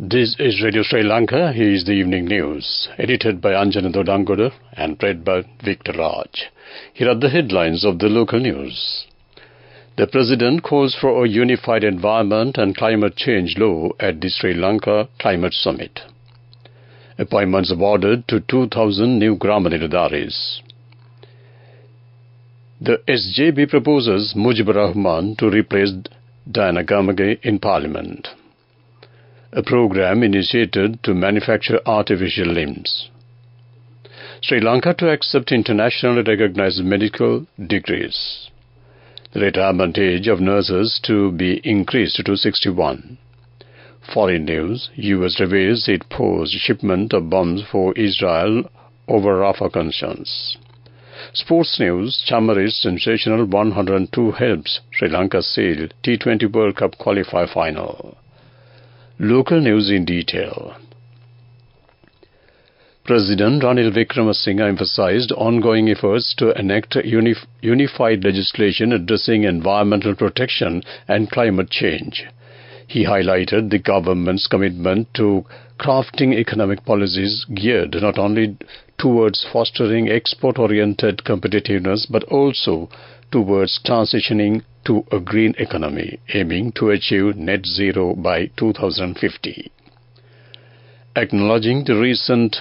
This is Radio Sri Lanka. Here is the evening news, edited by Anjana Dodangoda and read by Victor Raj. Here are the headlines of the local news. The President calls for a unified environment and climate change law at the Sri Lanka Climate Summit. Appointments awarded to 2,000 new Grama Niladaris. The SJB proposes Mujibur Rahman to replace Diana Gamage in Parliament. A program initiated to manufacture artificial limbs. Sri Lanka to accept internationally recognized medical degrees. The retirement age of nurses to be increased to 61. Foreign news, U.S. reveals it paused shipment of bombs for Israel over Rafah concerns. Sports news, Chamari's sensational 102 helps Sri Lanka sail T20 World Cup qualifier final. Local news in detail. President Ranil Wickremesinghe emphasized ongoing efforts to enact unified legislation addressing environmental protection and climate change. He highlighted the government's commitment to crafting economic policies geared not only towards fostering export-oriented competitiveness but also towards transitioning to a green economy, aiming to achieve net zero by 2050. Acknowledging the recent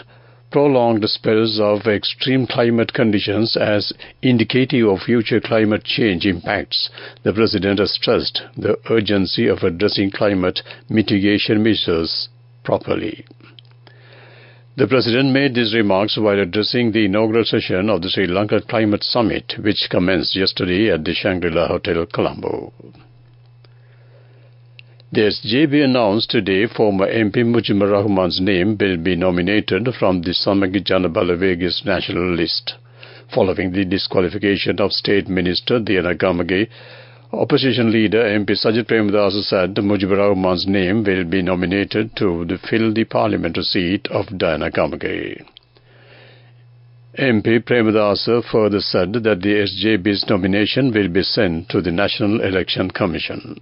prolonged spells of extreme climate conditions as indicative of future climate change impacts, the President has stressed the urgency of addressing climate mitigation measures properly. The President made these remarks while addressing the inaugural session of the Sri Lanka Climate Summit, which commenced yesterday at the Shangri-La Hotel, Colombo. The SJB announced today former MP Mujibur Rahman's name will be nominated from the Samagi Jana Balavega's national list. Following the disqualification of State Minister Diana Gamage, Opposition leader MP Sajid Premadasa said Mujibur Rahman's name will be nominated to fill the parliamentary seat of Diana Gamage. MP Premadasa further said that the SJB's nomination will be sent to the National Election Commission.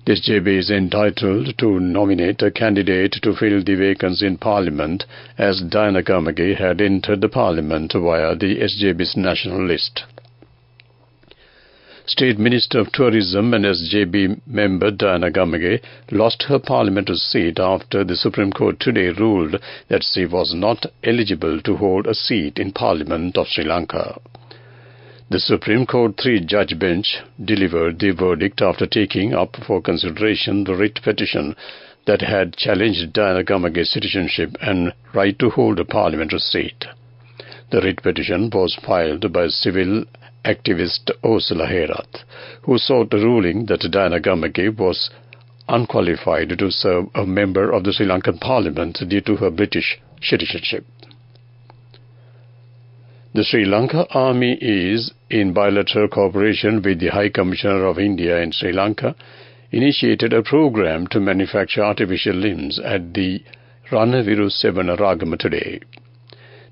The SJB is entitled to nominate a candidate to fill the vacancy in Parliament, as Diana Gamage had entered the Parliament via the SJB's national list. State Minister of Tourism and SJB member Diana Gamage lost her parliamentary seat after the Supreme Court today ruled that she was not eligible to hold a seat in Parliament of Sri Lanka. The Supreme Court three-judge bench delivered the verdict after taking up for consideration the writ petition that had challenged Diana Gamage's citizenship and right to hold a parliamentary seat. The writ petition was filed by civil activist Ursula Herath, who sought a ruling that Diana Gamage was unqualified to serve a member of the Sri Lankan Parliament due to her British citizenship. The Sri Lanka Army is, in bilateral cooperation with the High Commissioner of India in Sri Lanka, initiated a program to manufacture artificial limbs at the Ranaviru Sevana Ragama today.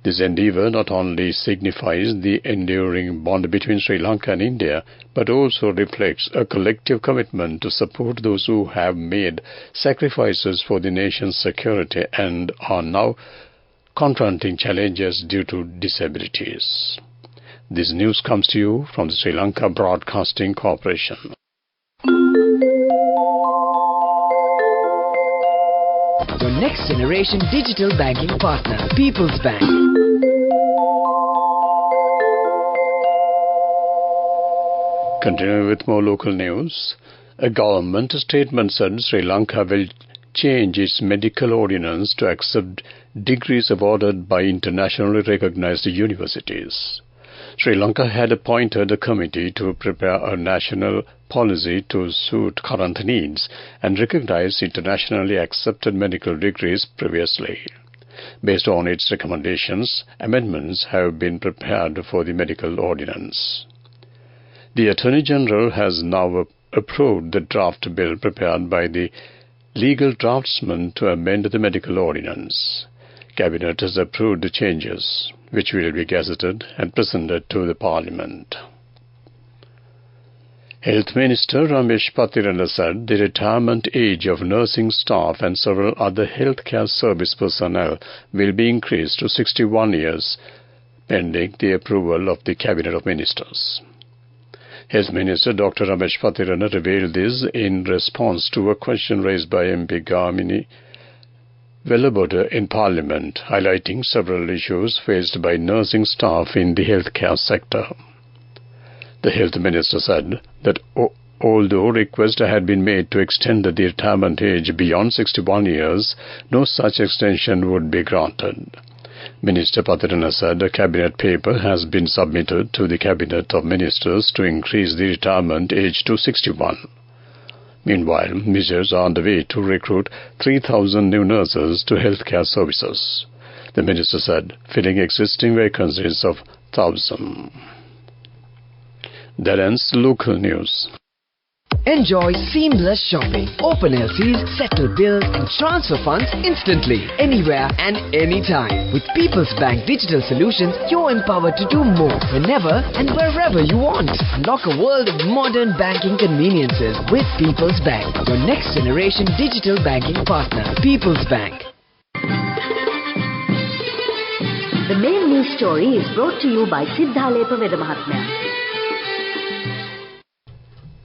This endeavour not only signifies the enduring bond between Sri Lanka and India, but also reflects a collective commitment to support those who have made sacrifices for the nation's security and are now confronting challenges due to disabilities. This news comes to you from the Sri Lanka Broadcasting Corporation. Your next generation digital banking partner, People's Bank. Continuing with more local news, a government statement said Sri Lanka will change its medical ordinance to accept degrees awarded by internationally recognized universities. Sri Lanka had appointed a committee to prepare a national policy to suit current needs and recognize internationally accepted medical degrees previously. Based on its recommendations, amendments have been prepared for the medical ordinance. The Attorney General has now approved the draft bill prepared by the legal draftsman to amend the medical ordinance. Cabinet has approved the changes, which will be gazetted and presented to the Parliament. Health Minister Ramesh Patirana said the retirement age of nursing staff and several other healthcare service personnel will be increased to 61 years, pending the approval of the Cabinet of Ministers. Health Minister Dr. Ramesh Patirana revealed this in response to a question raised by MP Gamini Velaboda in Parliament, highlighting several issues faced by nursing staff in the healthcare sector. The Health Minister said that although requests had been made to extend the retirement age beyond 61 years, no such extension would be granted. Minister Patirana said a cabinet paper has been submitted to the Cabinet of Ministers to increase the retirement age to 61. Meanwhile, measures are underway to recruit 3,000 new nurses to healthcare services. The minister said, filling existing vacancies of 1,000. That ends local news. Enjoy seamless shopping. Open LCs, settle bills and transfer funds instantly, anywhere and anytime. With People's Bank Digital Solutions, you're empowered to do more whenever and wherever you want. Unlock a world of modern banking conveniences with People's Bank, your next generation digital banking partner. People's Bank. The main news story is brought to you by Sinhala Mahatmya.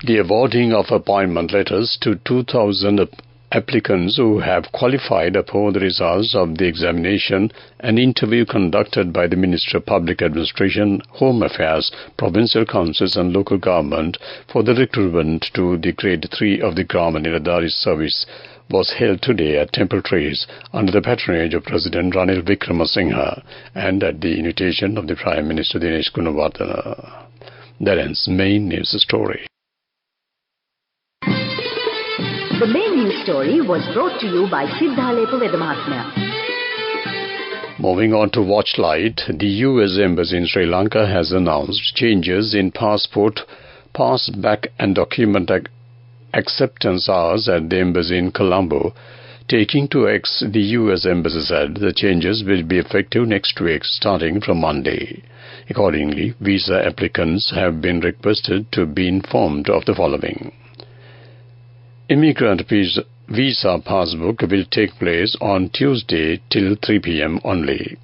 The awarding of appointment letters to 2,000 applicants who have qualified upon the results of the examination and interview conducted by the Ministry of Public Administration, Home Affairs, Provincial Councils and Local Government for the recruitment to the Grade 3 of the Gram and Niradhari Service was held today at Temple Trees under the patronage of President Ranil Wickremesinghe and at the invitation of the Prime Minister Dinesh Gunawardena. That ends main news story. The main news story was brought to you by Sinhala Mahatmya. Moving on to Watchlight, the U.S. Embassy in Sri Lanka has announced changes in passport, pass-back and document acceptance hours at the embassy in Colombo. Taking to X, the U.S. Embassy said the changes will be effective next week starting from Monday. Accordingly, visa applicants have been requested to be informed of the following. Immigrant visa passbook will take place on Tuesday till 3 p.m. only.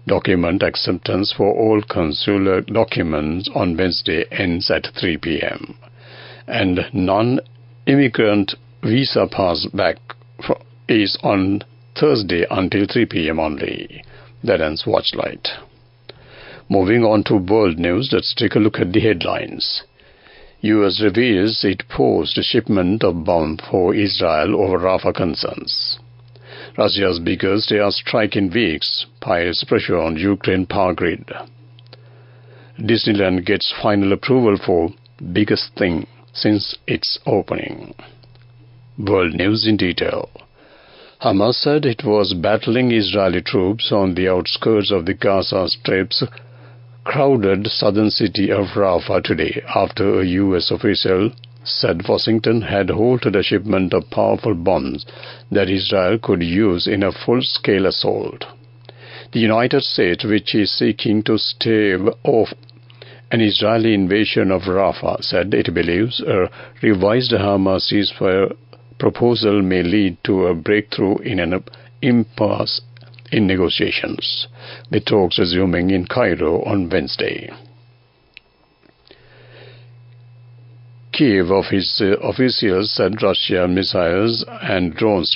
Document acceptance for all consular documents on Wednesday ends at 3 p.m. And non-immigrant visa passback is on Thursday until 3 p.m. only. That ends Watchlight. Moving on to world news, let's take a look at the headlines. U.S. reveals it paused shipment of bomb for Israel over Rafah concerns. Russia's biggest airstrike in weeks piles pressure on Ukraine power grid. Disneyland gets final approval for biggest thing since its opening. World news in detail. Hamas said it was battling Israeli troops on the outskirts of the Gaza Strip's crowded southern city of Rafah today after a U.S. official said Washington had halted a shipment of powerful bombs that Israel could use in a full-scale assault. The United States, which is seeking to stave off an Israeli invasion of Rafah, said it believes a revised Hamas ceasefire proposal may lead to a breakthrough in an impasse in negotiations, with talks resuming in Cairo on Wednesday. Kiev officials said Russian missiles and drones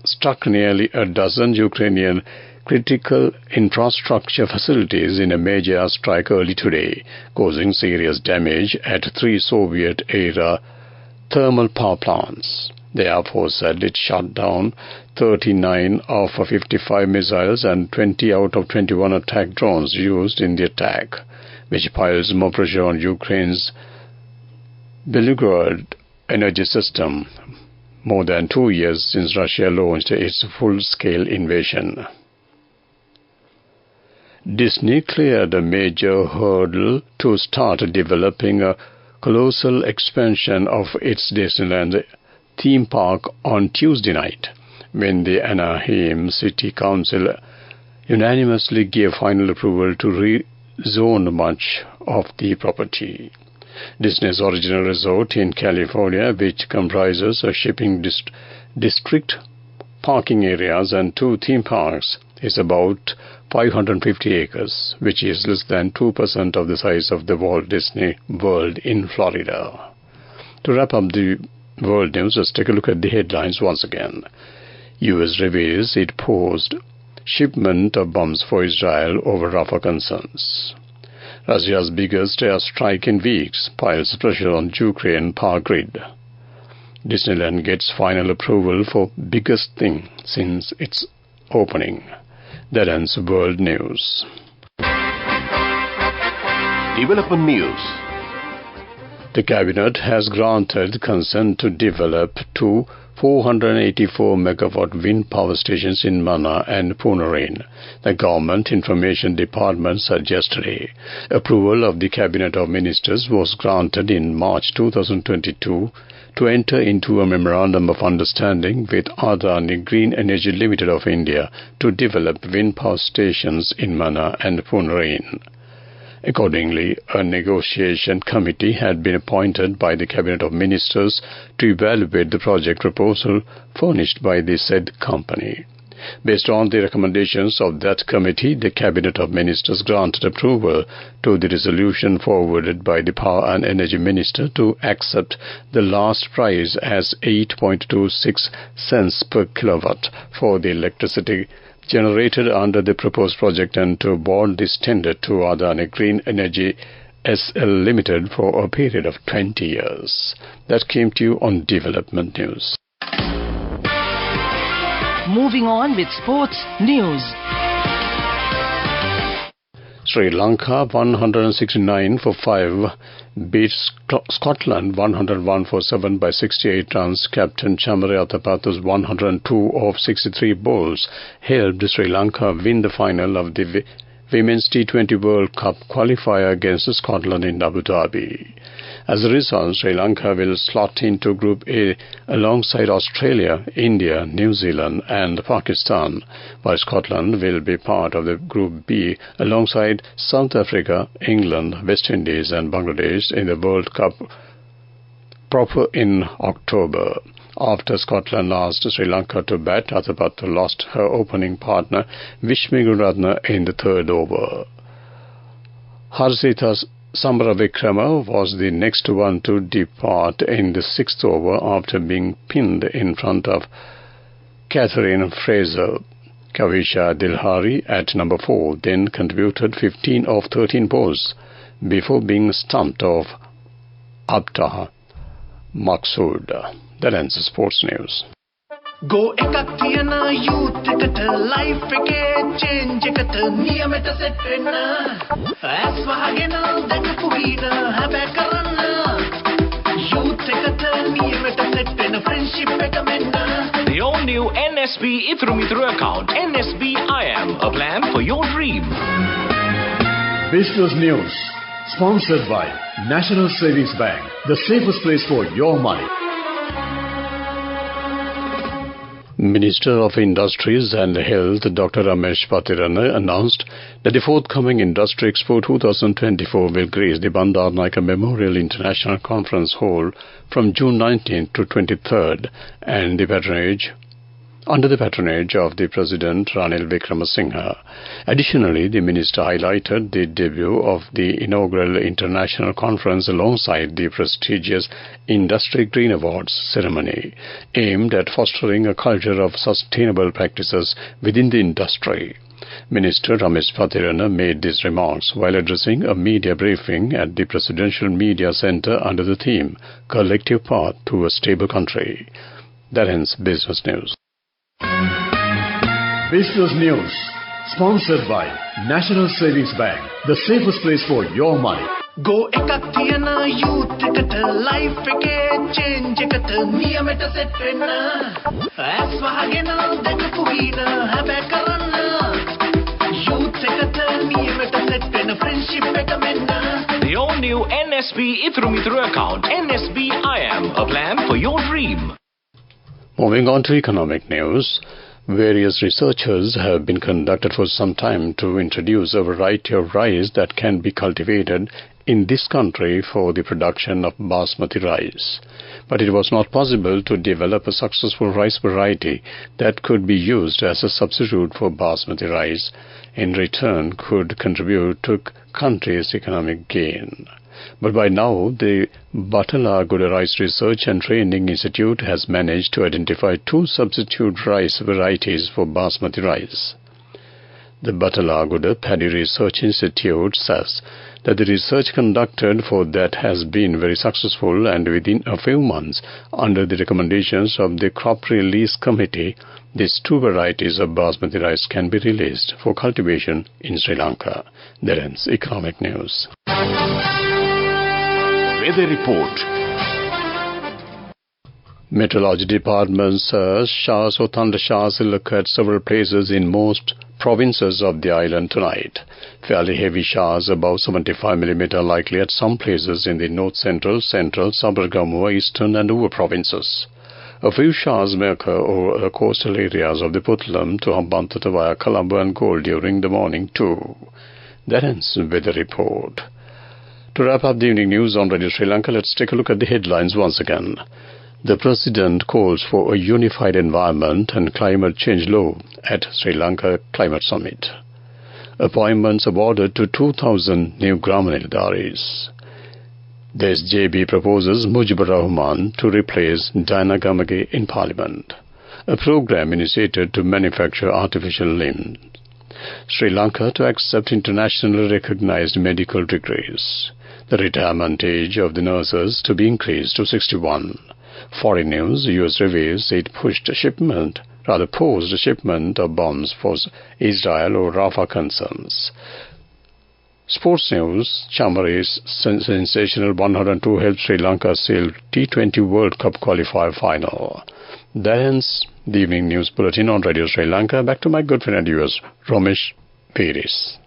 struck nearly a dozen Ukrainian critical infrastructure facilities in a major airstrike early today, causing serious damage at 3 Soviet-era thermal power plants. The Air Force said it shot down 39 of 55 missiles and 20 out of 21 attack drones used in the attack, which piles more pressure on Ukraine's Belgorod energy system, more than 2 years since Russia launched its full-scale invasion. Disney cleared a major hurdle to start developing a colossal expansion of its Disneyland theme park on Tuesday night, when the Anaheim City Council unanimously gave final approval to rezone much of the property. Disney's original resort in California, which comprises a shipping district, parking areas and 2 theme parks, is about 550 acres, which is less than 2% of the size of the Walt Disney World in Florida. To wrap up the world news, let's take a look at the headlines once again. U.S. reveals it paused shipment of bombs for Israel over Rafah concerns. Russia's biggest airstrike in weeks piles pressure on Ukraine power grid. Disneyland gets final approval for biggest thing since its opening. That ends world news. Development news. The Cabinet has granted consent to develop 2 484-megawatt wind power stations in Mana and Punarine, the Government Information Department said yesterday. Approval of the Cabinet of Ministers was granted in March 2022 to enter into a Memorandum of Understanding with Adani Green Energy Limited of India to develop wind power stations in Mana and Punarine. Accordingly, a negotiation committee had been appointed by the Cabinet of Ministers to evaluate the project proposal furnished by the said company. Based on the recommendations of that committee, the Cabinet of Ministers granted approval to the resolution forwarded by the Power and Energy Minister to accept the last price as 8.26 cents per kilowatt for the electricity generated under the proposed project and to award this tender to Adani Green Energy SL Limited for a period of 20 years. That came to you on Development News. Moving on with sports news. Sri Lanka 169 for 5 beats Scotland 101 for 7 by 68 runs. Captain Chamara Tapatu's 102 of 63 balls helped Sri Lanka win the final of the Women's T20 World Cup qualifier against Scotland in Abu Dhabi. As a result, Sri Lanka will slot into Group A alongside Australia, India, New Zealand and Pakistan, while Scotland will be part of the Group B alongside South Africa, England, West Indies and Bangladesh in the World Cup proper in October. After Scotland asked Sri Lanka to bat, Athapattu lost her opening partner Vishmi Gunaratne in the 3rd over. Harsita Samaravikrama was the next one to depart in the 6th over after being pinned in front of Catherine Fraser. Kavisha Dilhari at number 4 then contributed 15 of 13 balls before being stumped off Abtaha Maqsood. That ends the sports news. Go ekak tiyana youth eකට life එකේ change එකට නියමෙට set වෙන්න ඇස් වහගෙන දැකපු වීර හැබැයි කරන්න youth එකට නියමෙට set වෙන friendship එක මෙන්න. The all new NSB Ithru Mithru account. NSB IM, a plan for your dream. Business news sponsored by National Savings Bank, the safest place for your money. Minister of Industries and Health Dr. Ramesh Patirana announced that the forthcoming Industry Expo 2024 will grace the Bandar Naika Memorial International Conference Hall from June 19th to 23rd and under the patronage of the President Ranil Wickremesinghe. Additionally, the minister highlighted the debut of the inaugural international conference alongside the prestigious Industry Green Awards ceremony, aimed at fostering a culture of sustainable practices within the industry. Minister Ramesh Patirana made these remarks while addressing a media briefing at the Presidential Media Centre under the theme, Collective Path to a Stable Country. That ends Business News. Business news sponsored by National Savings Bank, the safest place for your money. Go ekak tiyana youth එකට life එකේ change එකට නියමෙට set වෙන්න ඇස් වහගෙන දැකපු වීර හැබැයි කරන්න youth එකට නියමෙට set වෙන friendship එක මෙන්න. The all new NSB Ithru Mithru account. NSB IM, a plan for your dream. Moving on to economic news, Various researches have been conducted for some time to introduce a variety of rice that can be cultivated in this country for the production of basmati rice. But it was not possible to develop a successful rice variety that could be used as a substitute for basmati rice, in return could contribute to country's economic gain. But by now, the Batala Guda Rice Research and Training Institute has managed to identify 2 substitute rice varieties for basmati rice. The Batala Guda Paddy Research Institute says that the research conducted for that has been very successful, and within a few months, under the recommendations of the Crop Release Committee, these 2 varieties of basmati rice can be released for cultivation in Sri Lanka. That ends Economic News. Weather report. Meteorology Department says showers or thunder showers will occur at several places in most provinces of the island tonight. Fairly heavy showers above 75 mm likely at some places in the north-central, Sabargamuwa, eastern and Uva provinces. A few showers may occur over the coastal areas of the Puttalam to Hambantota via Colombo and Gold during the morning too. That ends weather report. To wrap up the evening news on Radio Sri Lanka, let's take a look at the headlines once again. The President calls for a unified environment and climate change law at Sri Lanka Climate Summit. Appointments awarded to 2,000 new Gramanildaris. The SJB proposes Mujibur Rahman to replace Diana Gamage in Parliament. A program initiated to manufacture artificial limbs. Sri Lanka to accept internationally recognized medical degrees. The retirement age of the nurses to be increased to 61. Foreign news, U.S. reveals it posed a shipment of bombs for Israel or Rafah concerns. Sports news, Chamari's sensational 102 helped Sri Lanka sail T20 World Cup qualifier final. That ends the evening news bulletin on Radio Sri Lanka. Back to my good friend and yours, Ramesh Peris.